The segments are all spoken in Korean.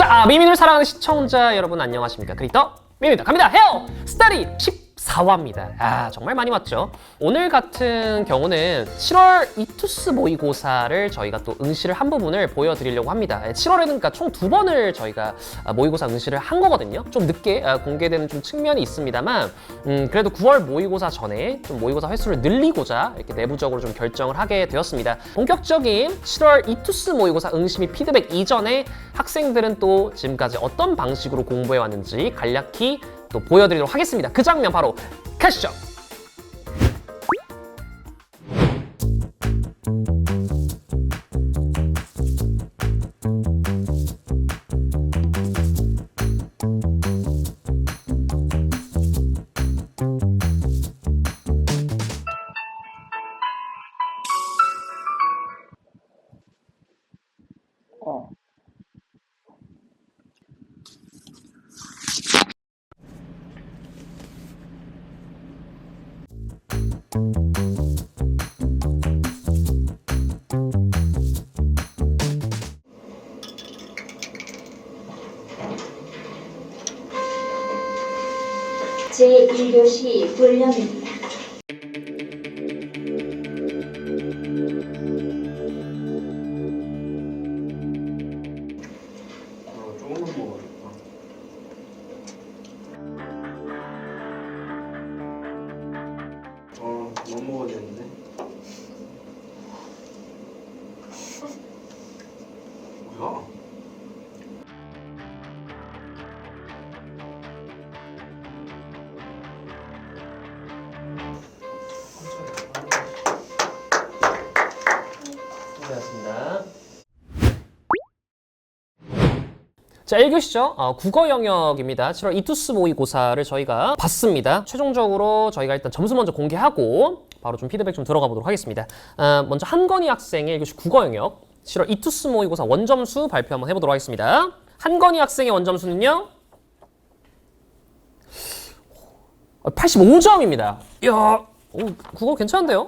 자, 미민을 사랑하는 시청자 여러분 안녕하십니까? 크리에이터 미민입니다. 갑니다. 헤어 스타리 14화입니다. 정말 많이 왔죠. 오늘 같은 경우는 7월 이투스 모의고사를 저희가 또 응시를 한 부분을 보여드리려고 합니다. 7월에는 그러니까 총 2번을 저희가 모의고사 응시를 한 거거든요. 좀 늦게 공개되는 좀 측면이 있습니다만 그래도 9월 모의고사 전에 좀 모의고사 횟수를 늘리고자 이렇게 내부적으로 좀 결정을 하게 되었습니다. 본격적인 7월 이투스 모의고사 응시 및 피드백 이전에 학생들은 또 지금까지 어떤 방식으로 공부해 왔는지 간략히 또 보여드리도록 하겠습니다. 그 장면 바로 가시죠. 제1교시 훈련입니다. 조금만 먹어야겠다. 못 먹어야겠는데? 뭐야? 수고하셨습니다. 자, 1교시죠. 국어 영역입니다. 7월 이투스 모의고사를 저희가 봤습니다. 최종적으로 저희가 일단 점수 먼저 공개하고 바로 좀 피드백 좀 들어가 보도록 하겠습니다. 먼저 한건희 학생의 1교시 국어 영역 7월 이투스 모의고사 원점수 발표 한번 해보도록 하겠습니다. 한건희 학생의 원점수는요 85점입니다. 이야, 국어 괜찮은데요?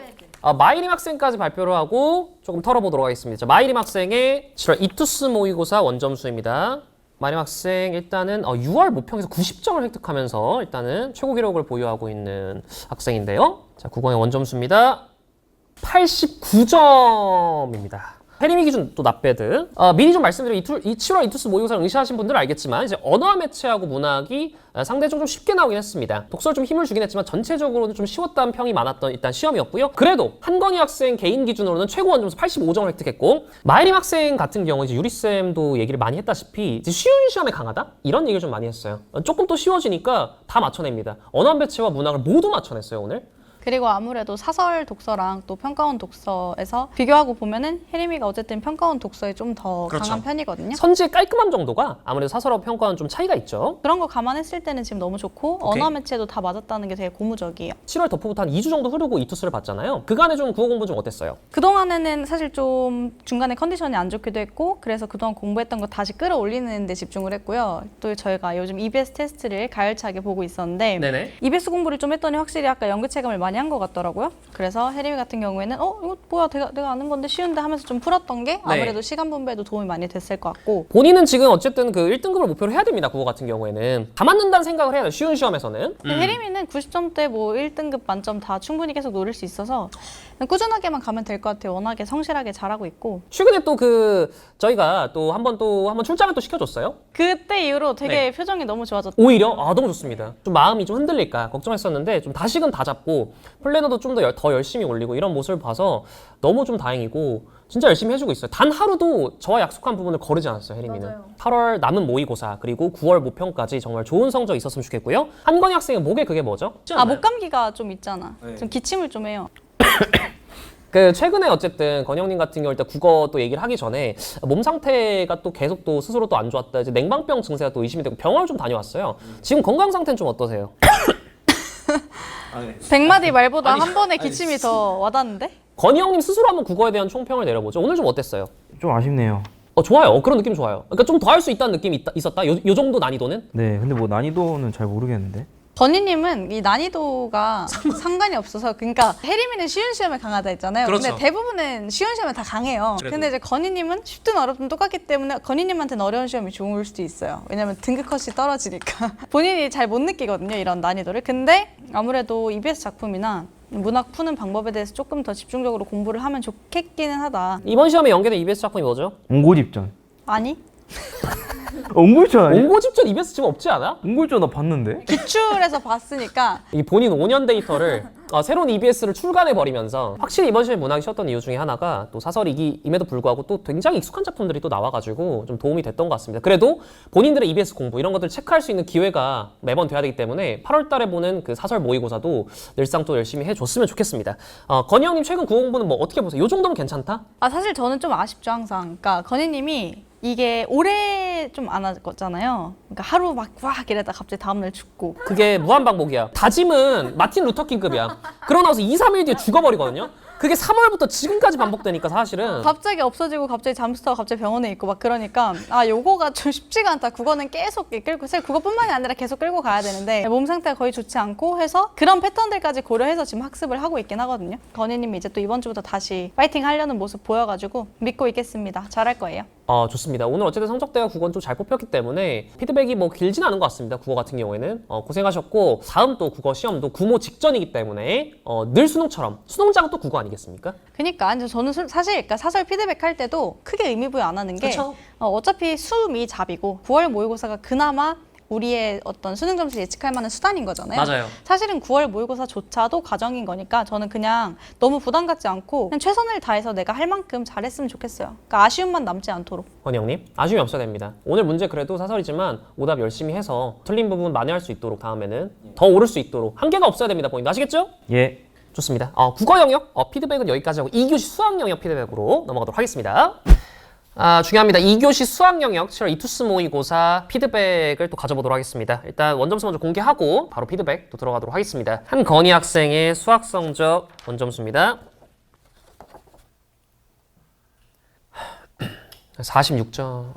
마이림 학생까지 발표를 하고 조금 털어보도록 하겠습니다. 자, 마이림 학생의 7월 이투스 모의고사 원점수입니다. 마이림 학생 일단은 6월 모평에서 90점을 획득하면서 일단은 최고 기록을 보유하고 있는 학생인데요. 자, 국어의 원점수입니다. 89점입니다. 해림이 기준 또 낫배드. 미리 좀 말씀드리면 이 7월 이투스 모의고사를 응시하신 분들은 알겠지만 이제 언어와 매체하고 문학이 상대적으로 좀 쉽게 나오긴 했습니다. 독서를 좀 힘을 주긴 했지만 전체적으로는 좀 쉬웠다는 평이 많았던 일단 시험이었고요. 그래도 한건희 학생 개인 기준으로는 최고 원점수 85점을 획득했고 마이림 학생 같은 경우 이제 유리쌤도 얘기를 많이 했다시피 이제 쉬운 시험에 강하다? 이런 얘기를 좀 많이 했어요. 조금 또 쉬워지니까 다 맞춰냅니다. 언어와 매체와 문학을 모두 맞춰냈어요, 오늘. 그리고 아무래도 사설 독서랑 또 평가원 독서에서 비교하고 보면은 혜림이가 어쨌든 평가원 독서에 좀 더 강한 편이거든요. 선지의 깔끔함 정도가 아무래도 사설하고 평가원 좀 차이가 있죠. 그런 거 감안했을 때는 지금 너무 좋고 오케이. 언어 매체도 다 맞았다는 게 되게 고무적이에요. 7월 덮어부터 한 2주 정도 흐르고 이투스를 봤잖아요. 그간에 좀 국어 공부 좀 어땠어요? 그동안에는 사실 좀 중간에 컨디션이 안 좋기도 했고 그래서 그동안 공부했던 거 다시 끌어올리는 데 집중을 했고요. 또 저희가 요즘 EBS 테스트를 가열차게 보고 있었는데 네네. EBS 공부를 좀 했더니 확실히 아까 연구 체감을 많이 한 것 같더라고요. 그래서 혜림이 같은 경우에는 이거 뭐야 내가 아는 건데 쉬운데 하면서 좀 풀었던 게 아무래도 시간 분배에도 도움이 많이 됐을 것 같고 본인은 지금 어쨌든 그 1등급을 목표로 해야 됩니다. 국어 같은 경우에는. 다 맞는다는 생각을 해야 돼요. 쉬운 시험에서는. 혜림이는 90점대 뭐 1등급 만점 다 충분히 계속 노릴 수 있어서 그냥 꾸준하게만 가면 될 것 같아요. 워낙에 성실하게 잘하고 있고 최근에 또 저희가 또 한 번 출장을 또 시켜줬어요. 그때 이후로 되게 표정이 너무 좋아졌다. 오히려 너무 좋습니다. 좀 마음이 좀 흔들릴까 걱정했었는데 좀 다시금 다 잡고 플래너도 좀 더 열심히 올리고 이런 모습을 봐서 너무 좀 다행이고 진짜 열심히 해주고 있어요. 단 하루도 저와 약속한 부분을 거르지 않았어요, 혜림이는. 맞아요. 8월 남은 모의고사 그리고 9월 모평까지 정말 좋은 성적 있었으면 좋겠고요. 한건희 학생의 목에 그게 뭐죠? 목감기가 좀 있잖아. 네. 좀 기침을 좀 해요. 최근에 어쨌든 건영님 같은 경우 일단 국어 또 얘기를 하기 전에 몸 상태가 또 계속 또 스스로 또 안 좋았다. 이제 냉방병 증세가 또 의심이 되고 병원을 좀 다녀왔어요. 지금 건강 상태는 좀 어떠세요? 아니, 100마디 말보다 한 번에 기침이 더 와닿는데? 건희 형님 스스로 한번 국어에 대한 총평을 내려보죠. 오늘 좀 어땠어요? 좀 아쉽네요. 좋아요. 그런 느낌 좋아요. 그러니까 좀 더 할 수 있다는 느낌이 있었다? 요 정도 난이도는? 네, 근데 뭐 난이도는 잘 모르겠는데. 건희님은 이 난이도가 상관이 없어서 그러니까 혜림이는 쉬운 시험에 강하다 했잖아요. 그렇죠. 근데 대부분은 쉬운 시험에 다 강해요. 그래도. 근데 이제 건희님은 쉽든 어렵든 똑같기 때문에 건희님한테는 어려운 시험이 좋을 수도 있어요. 왜냐면 등급 컷이 떨어지니까 본인이 잘 못 느끼거든요. 이런 난이도를. 근데 아무래도 EBS 작품이나 문학 푸는 방법에 대해서 조금 더 집중적으로 공부를 하면 좋겠기는 하다. 이번 시험에 연계된 EBS 작품이 뭐죠? 옹고집전. 아니? 옹고집전 아니야? 옹고집전 EBS 지금 없지 않아? 옹고집전 나 봤는데? 기출에서 봤으니까 이 본인 5년 데이터를 새로운 EBS를 출간해 버리면서 확실히 이번 시험에 문학이 쉬었던 이유 중에 하나가 또 사설이기임에도 불구하고 또 굉장히 익숙한 작품들이 또 나와가지고 좀 도움이 됐던 것 같습니다. 그래도 본인들의 EBS 공부 이런 것들을 체크할 수 있는 기회가 매번 돼야 되기 때문에 8월달에 보는 그 사설 모의고사도 늘상 또 열심히 해줬으면 좋겠습니다. 건희 형님 최근 국어 공부는 뭐 어떻게 보세요? 요 정도면 괜찮다? 사실 저는 좀 아쉽죠 항상. 그러니까 건희님이 이게 오래 좀 안 하잖아요. 그러니까 하루 막 이러다 갑자기 다음날 죽고. 그게 무한반복이야. 다짐은 마틴 루터킹급이야. 그러고 나서 2, 3일 뒤에 죽어버리거든요. 그게 3월부터 지금까지 반복되니까 사실은 갑자기 없어지고 갑자기 잠수 타고 갑자기 병원에 있고 막 그러니까 요거가 좀 쉽지가 않다. 국어는 계속 끌고 사실 국어뿐만이 아니라 계속 끌고 가야 되는데 몸 상태가 거의 좋지 않고 해서 그런 패턴들까지 고려해서 지금 학습을 하고 있긴 하거든요. 건희님이 이제 또 이번 주부터 다시 파이팅 하려는 모습 보여가지고 믿고 있겠습니다. 잘할 거예요. 좋습니다. 오늘 어쨌든 성적대가 국어는 좀 잘 뽑혔기 때문에 피드백이 뭐 길진 않은 것 같습니다. 국어 같은 경우에는 고생하셨고 다음 또 국어 시험도 구모 직전이기 때문에 늘 수능처럼 수능장은 또 국어 아니겠습니까? 그러니까 이제 저는 사실 그러니까 사설 피드백 할 때도 크게 의미 부여 안 하는 게 그쵸. 어차피 수미 잡이고 9월 모의고사가 그나마 우리의 어떤 수능 점수를 예측할 만한 수단인 거잖아요. 맞아요. 사실은 9월 모의고사조차도 과정인 거니까 저는 그냥 너무 부담 갖지 않고 그냥 최선을 다해서 내가 할 만큼 잘했으면 좋겠어요. 그러니까 아쉬움만 남지 않도록. 건희 형님 아쉬움이 없어야 됩니다. 오늘 문제 그래도 사설이지만 오답 열심히 해서 틀린 부분 만회할 수 있도록 다음에는 더 오를 수 있도록 한계가 없어야 됩니다. 본인 아시겠죠? 예. 좋습니다. 국어 영역 피드백은 여기까지 하고 2교시 수학 영역 피드백으로 넘어가도록 하겠습니다. 중요합니다. 2교시 수학 영역 7월 이투스 모의고사 피드백을 또 가져보도록 하겠습니다. 일단 원점수 먼저 공개하고 바로 피드백 또 들어가도록 하겠습니다. 한건희 학생의 수학 성적 원점수입니다. 46점.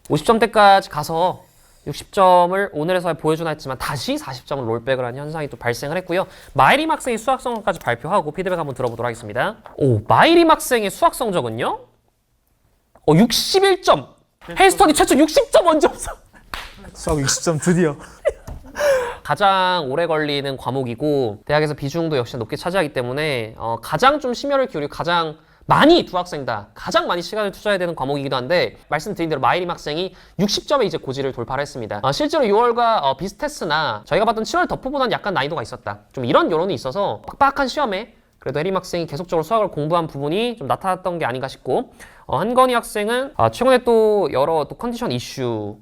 50점대까지 가서 60점을 오늘에서 보여주나 했지만 다시 40점을 롤백을 한 현상이 또 발생을 했고요. 마이림 학생의 수학 성적까지 발표하고 피드백 한번 들어보도록 하겠습니다. 마이림 학생의 수학 성적은요? 61점. 헬스턴이 최초 60점 원점수. 수학 60점 드디어. 가장 오래 걸리는 과목이고 대학에서 비중도 역시 높게 차지하기 때문에 가장 좀 심혈을 기울이고 가장 많이 두 학생 다 가장 많이 시간을 투자해야 되는 과목이기도 한데 말씀드린 대로 마이림 학생이 60점의 이제 고지를 돌파를 했습니다. 실제로 6월과 비슷했으나 저희가 봤던 7월 덮어보다는 약간 난이도가 있었다. 좀 이런 여론이 있어서 빡빡한 시험에 그래도 혜림 학생이 계속적으로 수학을 공부한 부분이 좀 나타났던 게 아닌가 싶고 한건희 학생은 최근에 또 여러 또 컨디션 이슈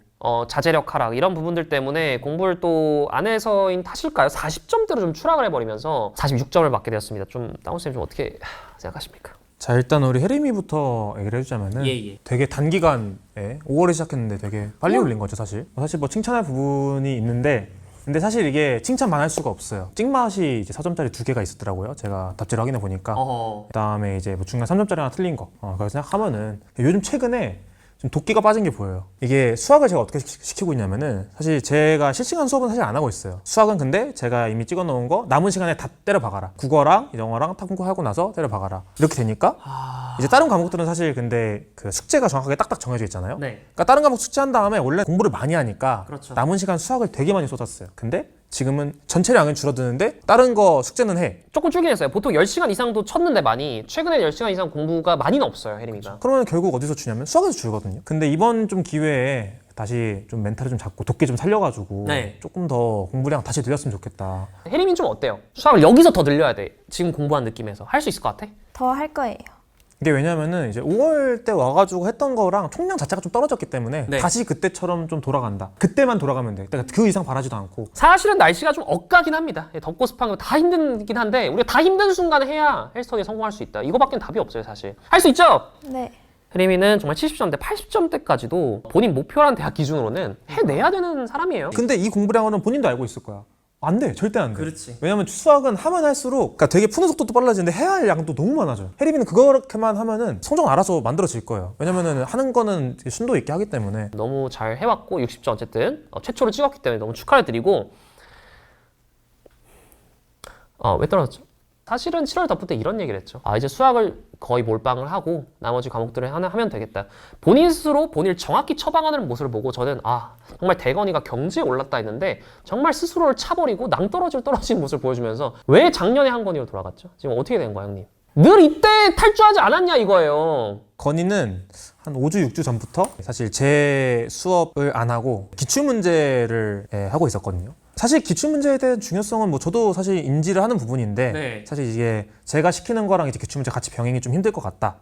자제력 하락 이런 부분들 때문에 공부를 또 안 해서인 탓일까요? 40점대로 좀 추락을 해버리면서 46점을 받게 되었습니다. 좀 다운쌤 좀 어떻게 생각하십니까? 자, 일단 우리 혜림이부터 얘기를 해주자면은 되게 단기간에 5월에 시작했는데 되게 빨리 올린 거죠, 사실. 사실 뭐 칭찬할 부분이 있는데 근데 사실 이게 칭찬만 할 수가 없어요. 찍맛이 이제 4점짜리 2개가 있었더라고요. 제가 답지를 확인해 보니까. 그다음에 이제 뭐 중간 3점짜리 하나 틀린 거. 그걸 생각하면은 요즘 최근에 좀 도끼가 빠진 게 보여요. 이게 수학을 제가 어떻게 시키고 있냐면은 사실 제가 실시간 수업은 사실 안 하고 있어요. 수학은 근데 제가 이미 찍어 놓은 거 남은 시간에 다 때려 박아라. 국어랑 영어랑 탐구하고 나서 때려 박아라. 이렇게 되니까 이제 다른 과목들은 사실 근데 그 숙제가 정확하게 딱딱 정해져 있잖아요. 네. 그러니까 다른 과목 숙제한 다음에 원래 공부를 많이 하니까 그렇죠. 남은 시간 수학을 되게 많이 쏟았어요. 근데 지금은 전체량은 줄어드는데 다른 거 숙제는 해. 조금 줄긴 했어요. 보통 10시간 이상도 쳤는데 많이 최근에 10시간 이상 공부가 많이는 없어요. 혜림이가. 그러면 결국 어디서 주냐면 수학에서 줄거든요. 근데 이번 좀 기회에 다시 좀 멘탈을 좀 잡고 도끼 좀 살려가지고 네. 조금 더 공부량 다시 늘렸으면 좋겠다. 혜림이는 좀 어때요? 수학을 여기서 더 늘려야 돼. 지금 공부한 느낌에서. 할 수 있을 것 같아? 더 할 거예요. 이게 왜냐면은 이제 5월 때 와가지고 했던 거랑 총량 자체가 좀 떨어졌기 때문에 네. 다시 그때처럼 좀 돌아간다. 그때만 돌아가면 돼. 그러니까 그 이상 바라지도 않고. 사실은 날씨가 좀 억가긴 합니다. 덥고 습한 거 다 힘들긴 한데 우리가 다 힘든 순간에 해야 헬스턴이 성공할 수 있다. 이거밖에 답이 없어요, 사실. 할 수 있죠? 네. 혜림이는 정말 70점대, 80점대까지도 본인 목표라는 대학 기준으로는 해내야 되는 사람이에요. 근데 이 공부량은 본인도 알고 있을 거야. 안 돼. 절대 안 돼. 그렇지. 왜냐면 수학은 하면 할수록 그러니까 되게 푸는 속도도 빨라지는데 해야 할 양도 너무 많아져요. 혜림이는 그렇게만 하면은 성적 알아서 만들어질 거예요. 왜냐면은 하는 거는 순도 있게 하기 때문에. 너무 잘 해왔고 60점 어쨌든 최초로 찍었기 때문에 너무 축하를 드리고 왜 떨어졌죠? 사실은 7월 덮을 때 이런 얘기를 했죠. 이제 수학을 거의 몰빵을 하고 나머지 과목들을 하나 하면 되겠다. 본인 스스로 본인을 정확히 처방하는 모습을 보고 저는 정말 대건이가 경지에 올랐다 했는데 정말 스스로를 차버리고 낭떠러진 모습을 보여주면서 왜 작년에 한건이로 돌아갔죠? 지금 어떻게 된 거야 형님? 늘 이때 탈주하지 않았냐 이거예요. 건이는 한 5주, 6주 전부터 사실 제 수업을 안 하고 기출문제를 하고 있었거든요. 사실 기출문제에 대한 중요성은 뭐 저도 사실 인지를 하는 부분인데 네. 사실 이게 제가 시키는 거랑 이제 기출문제 같이 병행이 좀 힘들 것 같다.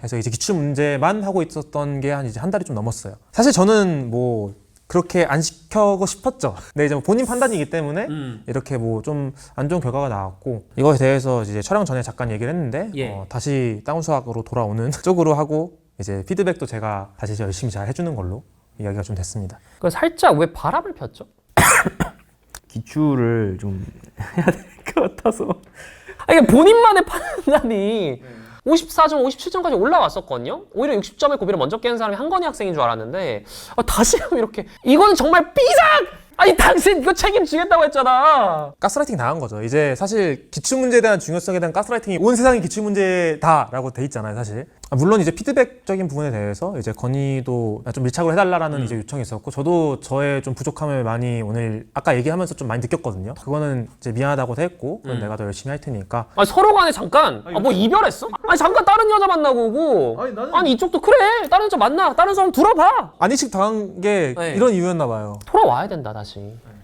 해서 이제 기출문제만 하고 있었던 게 한 달이 좀 넘었어요. 사실 저는 뭐 그렇게 안 시켜고 싶었죠. 근데 이제 뭐 본인 판단이기 때문에 이렇게 뭐 좀 안 좋은 결과가 나왔고 이거에 대해서 이제 촬영 전에 잠깐 얘기를 했는데 다시 다운 수학으로 돌아오는 쪽으로 하고 이제 피드백도 제가 다시 열심히 잘 해주는 걸로 이야기가 좀 됐습니다. 그 살짝 왜 바람을 폈죠? 기출을 좀 해야 될 것 같아서. 이게 본인만의 판단이 54점, 57점까지 올라왔었거든요. 오히려 60점의 고비를 먼저 깨는 사람이 한건희 학생인 줄 알았는데 다시 이렇게 이거는 정말 삐작! 당신 이거 책임지겠다고 했잖아. 가스라이팅 당한 거죠. 이제 사실 기출문제에 대한 중요성에 대한 가스라이팅이 온 세상이 기출문제다라고 돼 있잖아요, 사실. 물론 이제 피드백적인 부분에 대해서 이제 건의도 좀 밀착을 해달라라는 이제 요청이 있었고 저도 저의 좀 부족함을 많이 오늘 아까 얘기하면서 좀 많이 느꼈거든요. 그거는 이제 미안하다고 했고 그건 내가 더 열심히 할 테니까. 서로 간에 잠깐 뭐 이별했어? 잠깐 다른 여자 만나고 오고 이쪽도 그래 다른 여자 만나 다른 사람 들어봐. 안의식 당한 게 이런 이유였나 봐요. 돌아와야 된다 다시.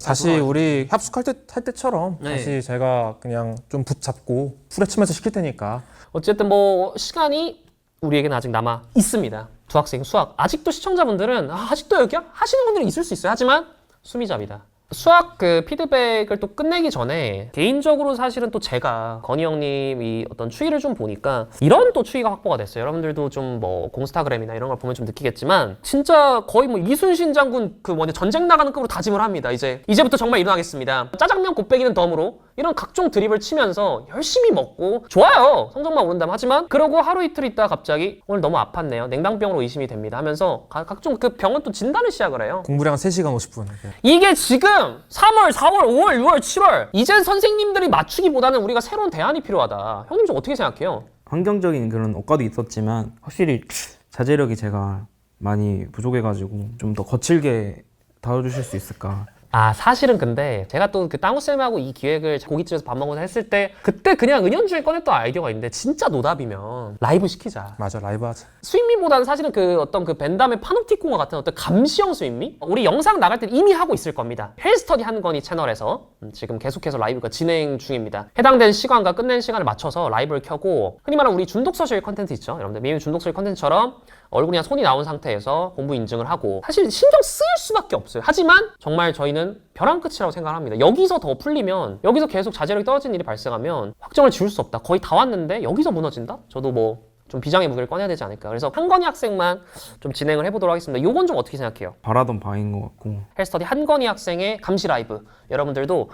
다시 우리 합숙할 때처럼 다시 제가 그냥 좀 붙잡고 후려치면서 시킬 테니까. 어쨌든 뭐 시간이 우리에게는 아직 남아 있습니다. 두 학생 수학 아직도 시청자분들은 아직도 여기야? 하시는 분들이 있을 수 있어요. 하지만 수미잡이다. 수학 그 피드백을 또 끝내기 전에 개인적으로 사실은 또 제가 건희 형님 이 어떤 추이를 좀 보니까 이런 또 추이가 확보가 됐어요. 여러분들도 좀 뭐 공스타그램이나 이런 걸 보면 좀 느끼겠지만 진짜 거의 뭐 이순신 장군 그 전쟁 나가는 급으로 다짐을 합니다. 이제부터 정말 일어나겠습니다. 짜장면 곱빼기는 덤으로 이런 각종 드립을 치면서 열심히 먹고 좋아요. 성적만 오른다면 하지만 그러고 하루 이틀 있다가 갑자기 오늘 너무 아팠네요. 냉방병으로 의심이 됩니다 하면서 각종 그 병원 또 진단을 시작을 해요. 공부량 3시간 50분. 이게 지금 3월, 4월, 5월, 6월, 7월 이젠 선생님들이 맞추기보다는 우리가 새로운 대안이 필요하다. 형님 좀 어떻게 생각해요? 환경적인 그런 억가도 있었지만 확실히 자제력이 제가 많이 부족해가지고 좀 더 거칠게 다뤄주실 수 있을까. 사실은 근데 제가 또 그 땅우쌤하고 이 기획을 고깃집에서 밥 먹으면서 했을 때 그때 그냥 은연중에 꺼냈던 아이디어가 있는데 진짜 노답이면 라이브 시키자. 맞아, 라이브 하자. 스윗미보다는 사실은 그 어떤 그 벤담의 파놉티콘과 같은 어떤 감시형 스윗미? 우리 영상 나갈 때 이미 하고 있을 겁니다. 헬스터디 한건희 채널에서 지금 계속해서 라이브가 진행 중입니다. 해당된 시간과 끝낸 시간을 맞춰서 라이브를 켜고 흔히 말하는 우리 준독서실 컨텐츠 있죠? 여러분들 미미 준독서실 컨텐츠처럼 얼굴이나 손이 나온 상태에서 공부 인증을 하고 사실 신경 쓰일 수밖에 없어요. 하지만 정말 저희는 벼랑 끝이라고 생각합니다. 여기서 더 풀리면 여기서 계속 자제력이 떨어지는 일이 발생하면 확정을 지울 수 없다. 거의 다 왔는데 여기서 무너진다? 저도 뭐 좀 비장의 무게를 꺼내야 되지 않을까. 그래서 한건희 학생만 좀 진행을 해보도록 하겠습니다. 요건 좀 어떻게 생각해요? 바라던 바인 것 같고. 헬스터디 한건희 학생의 감시 라이브. 여러분들도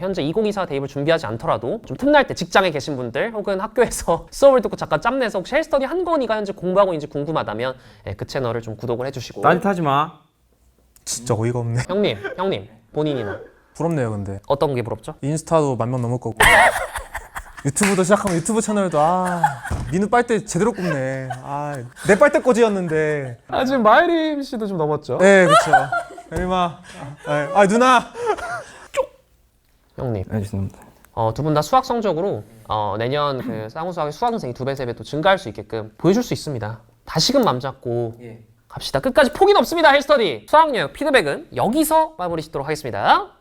현재 2024 대입을 준비하지 않더라도 좀 틈날 때 직장에 계신 분들 혹은 학교에서 수업을 듣고 잠깐 짬내서 혹시 헬스터디 한건희가 현재 공부하고 있는지 궁금하다면 그 채널을 좀 구독을 해주시고. 딴짓하지 마. 진짜 어이가 없네. 형님 본인이나 부럽네요, 근데. 어떤 게 부럽죠? 인스타도 10,000명 넘을 거고. 유튜브도 시작하면 유튜브 채널도 민우 빨대 제대로 굽네. 내 빨대 꽂이였는데. 지금 마이림 씨도 좀 넘었죠? 네, 그렇죠. 혜림아. 누나. 형님. 알겠습니다. 두 분 다 수학 성적으로 내년 그 쌍우수학의 수학 선생이 2배, 3배 또 증가할 수 있게끔 보여줄 수 있습니다. 다시금 맘 잡고 갑시다. 끝까지 포기는 없습니다. 헬스터디. 수학여행 피드백은 여기서 마무리 짓도록 하겠습니다.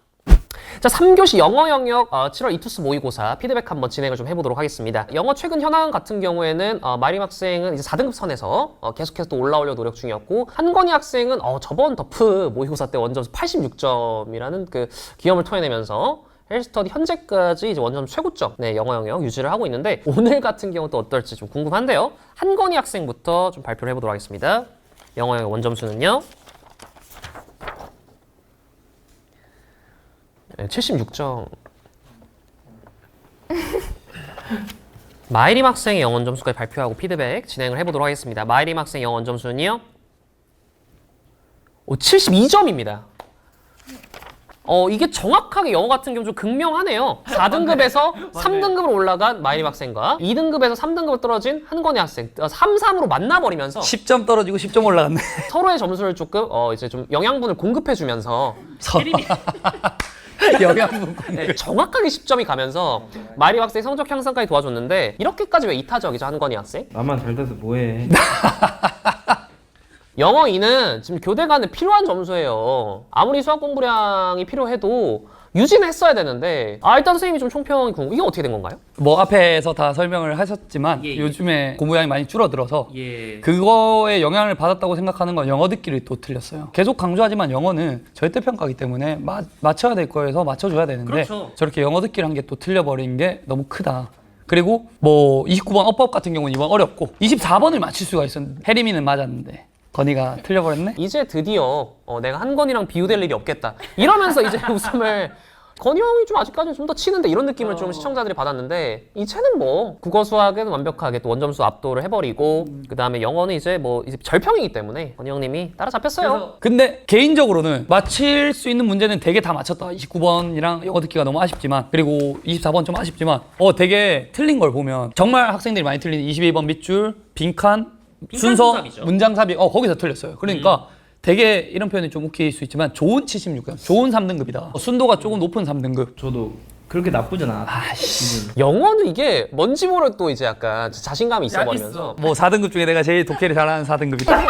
자, 3교시 영어 영역 7월 이투스 모의고사 피드백 한번 진행을 좀 해보도록 하겠습니다. 영어 최근 현황 같은 경우에는 마림 학생은 이제 4등급 선에서 계속해서 또 올라오려 노력 중이었고 한건희 학생은 저번 더프 모의고사 때 원점수 86점이라는 그 기염을 토해내면서 헬스터디 현재까지 이제 원점 최고점 영어 영역 유지를 하고 있는데 오늘 같은 경우 또 어떨지 좀 궁금한데요. 한건희 학생부터 좀 발표를 해보도록 하겠습니다. 영어 영역 원점수는요. 네, 76점. 마이림 학생의 영원 점수까지 발표하고 피드백 진행을 해보도록 하겠습니다. 마이림 학생 영원 점수는요? 72점입니다. 이게 정확하게 영어 같은 경우 좀 극명하네요. 4등급에서 3등급으로 올라간 마이림 학생과 2등급에서 3등급으로 떨어진 한건희 학생 3, 3으로 만나버리면서 10점 떨어지고 10점 올라갔네. 서로의 점수를 조금 이제 좀 영양분을 공급해주면서 영양분. 네, 정확하게 10점이 가면서 마이림 학생 성적 향상까지 도와줬는데 이렇게까지 왜 이타적이죠 한건희 학생? 나만 잘 돼서 뭐해. 영어 2는 지금 교대 간에 필요한 점수예요. 아무리 수학 공부량이 필요해도 유지는 했어야 되는데 일단 선생님이 좀 총평이 궁금. 이게 어떻게 된 건가요? 뭐 앞에서 다 설명을 하셨지만 예. 요즘에 공부량이 많이 줄어들어서 예. 그거에 영향을 받았다고 생각하는 건 영어 듣기를 또 틀렸어요. 계속 강조하지만 영어는 절대평가이기 때문에 맞춰야 될 거에서 맞춰줘야 되는데 그렇죠. 저렇게 영어 듣기를 한 게 또 틀려버린 게 너무 크다. 그리고 뭐 29번 어법 같은 경우는 이번 어렵고 24번을 맞출 수가 있었는데 혜림이는 맞았는데 건이가 틀려버렸네? 이제 드디어 내가 한건이랑 비교될 일이 없겠다 이러면서 이제 웃음을 건이 형이 좀 아직까지는 좀 더 치는데 이런 느낌을 좀 시청자들이 받았는데 이제는 뭐 국어 수학은 완벽하게 또 원점수 압도를 해버리고 그 다음에 영어는 이제 뭐 이제 절평이기 때문에 건이 형님이 따라잡혔어요. 근데 개인적으로는 맞힐 수 있는 문제는 되게 다 맞췄다. 29번이랑 영어 듣기가 너무 아쉽지만 그리고 24번 좀 아쉽지만 되게 틀린 걸 보면 정말 학생들이 많이 틀리는 22번 밑줄, 빈칸, 순서, 순삽이죠. 문장삽입 거기서 틀렸어요. 그러니까 되게 이런 표현이 좀 웃길 수 있지만 좋은 76점, 좋은 3등급이다. 순도가 조금 높은 3등급. 저도 그렇게 나쁘진 않았어요. 영어는 이게 뭔지 모를 또 이제 약간 자신감이 있어버리면서 뭐 4등급 중에 내가 제일 독해를 잘하는 4등급이다.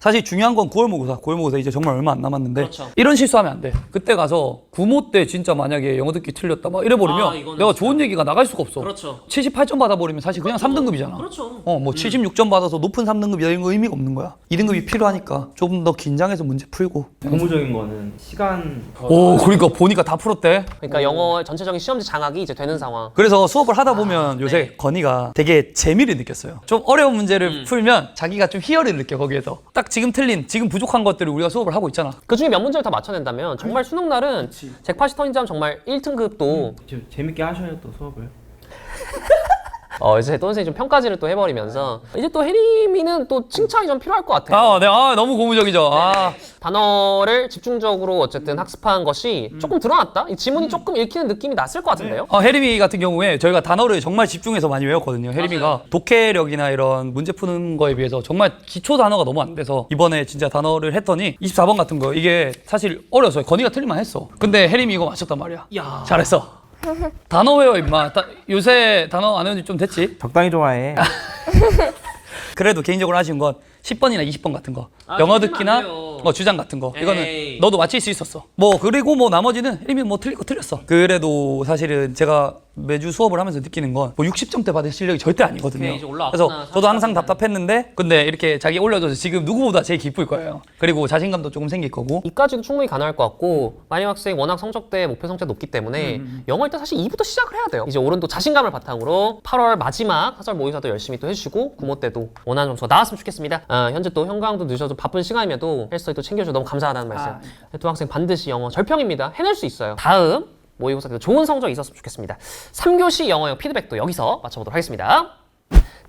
사실 중요한 건 9월 모의고사 이제 정말 얼마 안 남았는데 그렇죠. 이런 실수하면 안 돼. 그때 가서 구모 때 진짜 만약에 영어 듣기 틀렸다 막 이래버리면 이거는 내가 진짜. 좋은 얘기가 나갈 수가 없어. 그렇죠. 78점 받아버리면 사실 그냥 3등급이잖아. 그렇죠. 뭐 76점 받아서 높은 3등급이다 이런 거 의미가 없는 거야. 2등급이 필요하니까 조금 더 긴장해서 문제 풀고. 고무적인 거는 시간 오, 그러니까 보니까 다 풀었대. 그러니까 영어 전체적인 시험지 장악이 이제 되는 상황. 그래서 수업을 하다 보면 요새 건이가 되게 재미를 느꼈어요. 좀 어려운 문제를 풀면 자기가 좀 희열을 느껴 거기에서. 딱 지금 틀린, 지금 부족한 것들을 우리가 수업을 하고 있잖아. 그 중에 몇 문제를 다 맞춰낸다면 정말 수능 날은 잭팟이 터진다면 정말 1등급도 재밌게 하셔요 또 수업을. 이제 또 선생님이 좀 평가지를 또 해버리면서 이제 또 혜림이는 또 칭찬이 좀 필요할 것 같아요. 네, 너무 고무적이죠. 단어를 집중적으로 어쨌든 학습한 것이 조금 드러났다? 이 지문이 조금 읽히는 느낌이 났을 것 같은데요? 혜림이 같은 경우에 저희가 단어를 정말 집중해서 많이 외웠거든요. 혜림이가 독해력이나 이런 문제 푸는 거에 비해서 정말 기초 단어가 너무 안 돼서 이번에 진짜 단어를 했더니 24번 같은 거 이게 사실 어려웠어요. 건이가 틀릴만 했어. 근데 혜림이 이거 맞췄단 말이야. 잘했어. 단어 외워 임마. 요새 단어 안 외운 지 좀 됐지? 적당히 좋아해. 그래도 개인적으로 아쉬운 건 10번이나 20번 같은 거 영어 듣기나 주장 같은 거 이거는 너도 맞힐 수 있었어. 그리고 나머지는 혜림이 틀릴 거 틀렸어. 그래도 사실은 제가 매주 수업을 하면서 느끼는 건 60점대 받을 실력이 절대 아니거든요. 이제 올라왔구나. 그래서 저도 항상 답답했는데 근데 이렇게 자기 올려줘서 지금 누구보다 제일 기쁠 거예요. 그리고 자신감도 조금 생길 거고. 이까지도 충분히 가능할 것 같고 마이림 학생 워낙 성적대 목표 성적 높기 때문에 영어 일단 사실 2부터 시작을 해야 돼요. 이제 오른 또 자신감을 바탕으로 8월 마지막 사설 모의사도 열심히 또 해주시고 구모 때도 원하는 점수가 나왔으면 좋겠습니다. 현재 또 현강도 늦어서 바쁜 시간임에도 헬스터리 또 챙겨주셔서 너무 감사하다는 말씀. 두 학생 반드시 영어 절평입니다. 해낼 수 있어요. 다음 모의고사 때도 좋은 성적이 있었으면 좋겠습니다. 3교시 영어형 피드백도 여기서 맞춰보도록 하겠습니다.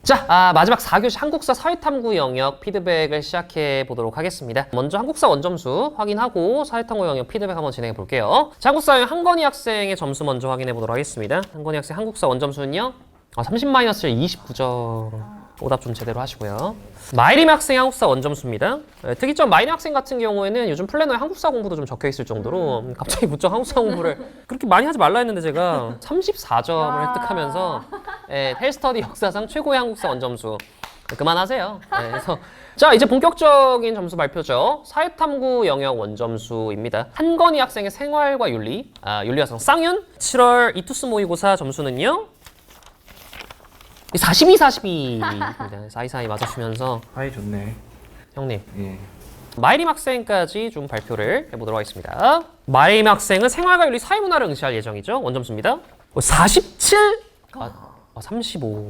자, 마지막 4교시 한국사 사회탐구 영역 피드백을 시작해 보도록 하겠습니다. 먼저 한국사 원점수 확인하고 사회탐구 영역 피드백 한번 진행해 볼게요. 자, 한국사 한건희 학생의 점수 먼저 확인해 보도록 하겠습니다. 한건희 학생 한국사 원점수는요? 30-29점. 오답 좀 제대로 하시고요. 마이림 학생 한국사 원점수입니다. 특이점 마이림 학생 같은 경우에는 요즘 플래너에 한국사 공부도 좀 적혀 있을 정도로 갑자기 무척 한국사 공부를 그렇게 많이 하지 말라 했는데 제가 34점을 획득하면서 헬스터디 역사상 최고의 한국사 원점수. 그만하세요. 그래서 자, 이제 본격적인 점수 발표죠. 사회탐구 영역 원점수입니다. 한건희 학생의 생활과 윤리, 윤리화성 쌍윤 7월 이투스 모의고사 점수는요? 42-42입니다. 사이사이 맞아주면서 사이 좋네. 형님 예. 마이림 학생까지 좀 발표를 해보도록 하겠습니다. 마이림 학생은 생활과 윤리 사회문화를 응시할 예정이죠. 원점수입니다. 47? 35.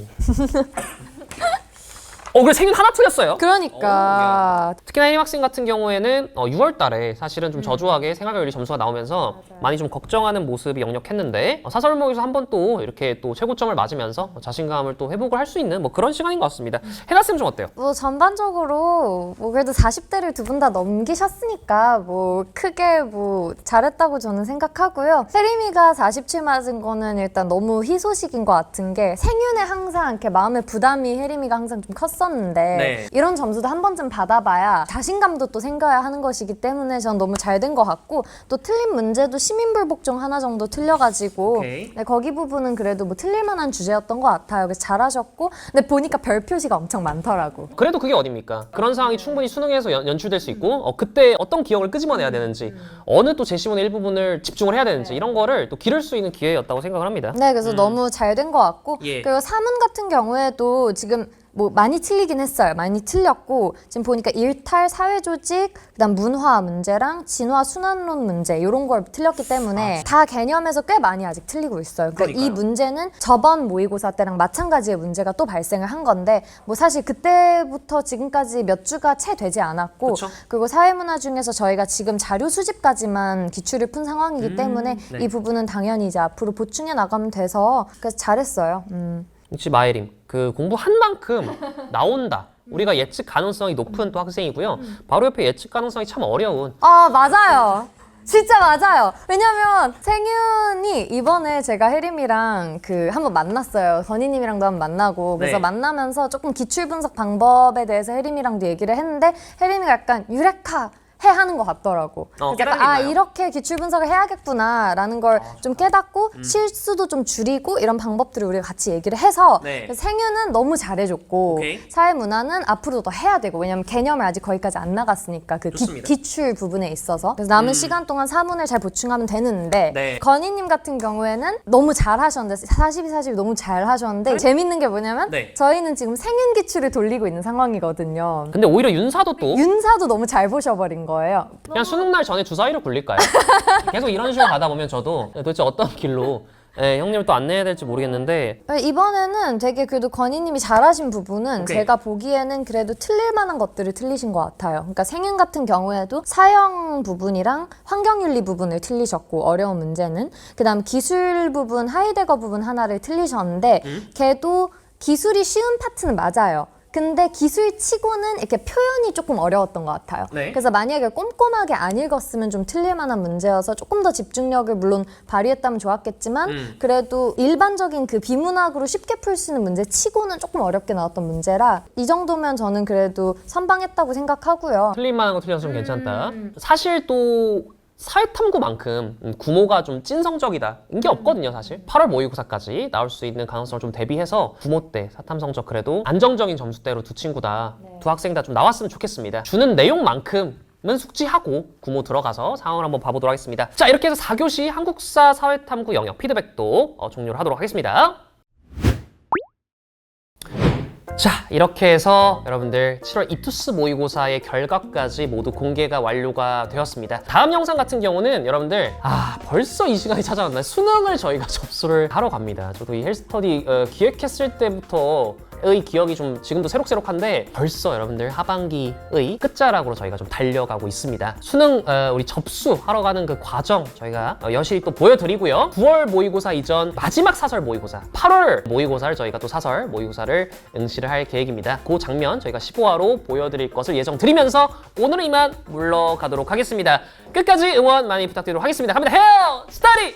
그래 생일 하나 틀렸어요. 그러니까 특히나 혜림 학생 같은 경우에는 6월 달에 사실은 좀 저조하게 생활결리 점수가 나오면서 많이 좀 걱정하는 모습이 역력했는데 사설 모의고사 한 번 또 이렇게 또 최고점을 맞으면서 자신감을 또 회복을 할 수 있는 뭐 그런 시간인 것 같습니다. 혜나 쌤 좀 어때요? 뭐 전반적으로 뭐 그래도 40대를 두 분 다 넘기셨으니까 뭐 크게 뭐 잘했다고 저는 생각하고요. 혜림이가 47 맞은 거는 일단 너무 희소식인 것 같은 게 생윤에 항상 이렇게 마음의 부담이 혜림이가 항상 좀 컸었는데 네. 이런 점수도 한 번쯤 받아봐야 자신감도 또 생겨야 하는 것이기 때문에 전 너무 잘 된 것 같고 또 틀린 문제도 시민불복 중 하나 정도 틀려가지고 오케이. 네, 거기 부분은 그래도 뭐 틀릴 만한 주제였던 것 같아요. 그래서 잘하셨고 근데 보니까 별 표시가 엄청 많더라고. 그래도 그게 어딥니까? 그런 상황이 충분히 수능에서 연출될 수 있고 그때 어떤 기억을 끄집어내야 되는지 어느 또 제시문의 일부분을 집중을 해야 되는지 이런 거를 또 기를 수 있는 기회였다고 생각을 합니다. 네, 그래서 너무 잘 된 것 같고 예. 그리고 사문 같은 경우에도 지금 뭐 많이 틀리긴 했어요. 많이 틀렸고 지금 보니까 일탈, 사회조직, 그다음 문화 문제랑 진화 순환론 문제 이런 걸 틀렸기 때문에 다 개념에서 꽤 많이 아직 틀리고 있어요. 그러니까 이 문제는 저번 모의고사 때랑 마찬가지의 문제가 또 발생을 한 건데 뭐 사실 그때부터 지금까지 몇 주가 채 되지 않았고 그쵸. 그리고 사회문화 중에서 저희가 지금 자료 수집까지만 기출을 푼 상황이기 때문에 네. 이 부분은 당연히 이제 앞으로 보충해 나가면 돼서 그래서 잘했어요. 혹시 마예림 그 공부한 만큼 나온다. 우리가 예측 가능성이 높은 또 학생이고요. 바로 옆에 예측 가능성이 참 어려운 아, 맞아요. 진짜 맞아요. 왜냐면 생윤이 이번에 제가 혜림이랑 그 한번 만났어요. 건희님이랑도 한번 만나고 그래서 네. 만나면서 조금 기출 분석 방법에 대해서 혜림이랑도 얘기를 했는데 혜림이가 약간 유레카 해 하는 것 같더라고. 그래서 깨달은 게 약간 있나요? 이렇게 기출 분석을 해야겠구나라는 걸 좀 깨닫고 실수도 좀 줄이고 이런 방법들을 우리가 같이 얘기를 해서 네. 그래서 생윤은 너무 잘해줬고 오케이. 사회문화는 앞으로도 더 해야 되고 왜냐면 개념을 아직 거기까지 안 나갔으니까 그 좋습니다. 기출 부분에 있어서 그래서 남은 시간 동안 사문을 잘 보충하면 되는데 네. 건희님 같은 경우에는 너무 잘하셨는데 42 너무 잘하셨는데 재밌는 게 뭐냐면 네. 저희는 지금 생윤 기출을 돌리고 있는 상황이거든요. 근데 오히려 윤사도 또 윤사도 너무 잘 보셔버린 거예요. 그냥 수능 날 전에 주사위를 굴릴까요? 계속 이런 식으로 가다 보면 저도 도대체 어떤 길로 형님을 또 안내해야 될지 모르겠는데 이번에는 되게 그래도 건희님이 잘하신 부분은 오케이. 제가 보기에는 그래도 틀릴 만한 것들을 틀리신 것 같아요. 그러니까 생윤 같은 경우에도 사형 부분이랑 환경윤리 부분을 틀리셨고 어려운 문제는 그다음 기술 부분, 하이데거 부분 하나를 틀리셨는데 걔도 기술이 쉬운 파트는 맞아요. 근데 기술 치고는 이렇게 표현이 조금 어려웠던 것 같아요. 네. 그래서 만약에 꼼꼼하게 안 읽었으면 좀 틀릴 만한 문제여서 조금 더 집중력을 물론 발휘했다면 좋았겠지만 그래도 일반적인 그 비문학으로 쉽게 풀 수 있는 문제 치고는 조금 어렵게 나왔던 문제라 이 정도면 저는 그래도 선방했다고 생각하고요. 틀린 만한 거 틀려서 좀 괜찮다. 사실 또 사회탐구만큼 구모가 좀 찐성적이다 이게 없거든요 사실. 8월 모의고사까지 나올 수 있는 가능성을 좀 대비해서 구모 때 사탐 성적 그래도 안정적인 점수대로 두 친구 다 두 학생 다 좀 나왔으면 좋겠습니다. 주는 내용만큼은 숙지하고 구모 들어가서 상황을 한번 봐보도록 하겠습니다. 자 이렇게 해서 4교시 한국사 사회탐구 영역 피드백도 종료를 하도록 하겠습니다. 자 이렇게 해서 여러분들 7월 이투스 모의고사의 결과까지 모두 공개가 완료가 되었습니다. 다음 영상 같은 경우는 여러분들 벌써 이 시간이 찾아왔나요? 수능을 저희가 접수를 하러 갑니다. 저도 이 헬스터디 기획했을 때부터 의 기억이 좀 지금도 새록새록한데 벌써 여러분들 하반기의 끝자락으로 저희가 좀 달려가고 있습니다. 수능 우리 접수하러 가는 그 과정 저희가 여실히 또 보여드리고요. 9월 모의고사 이전 마지막 사설 모의고사 8월 모의고사를 저희가 또 사설 모의고사를 응시를 할 계획입니다. 그 장면 저희가 15화로 보여드릴 것을 예정드리면서 오늘은 이만 물러가도록 하겠습니다. 끝까지 응원 많이 부탁드리도록 하겠습니다. 갑니다. 헤어 스타리!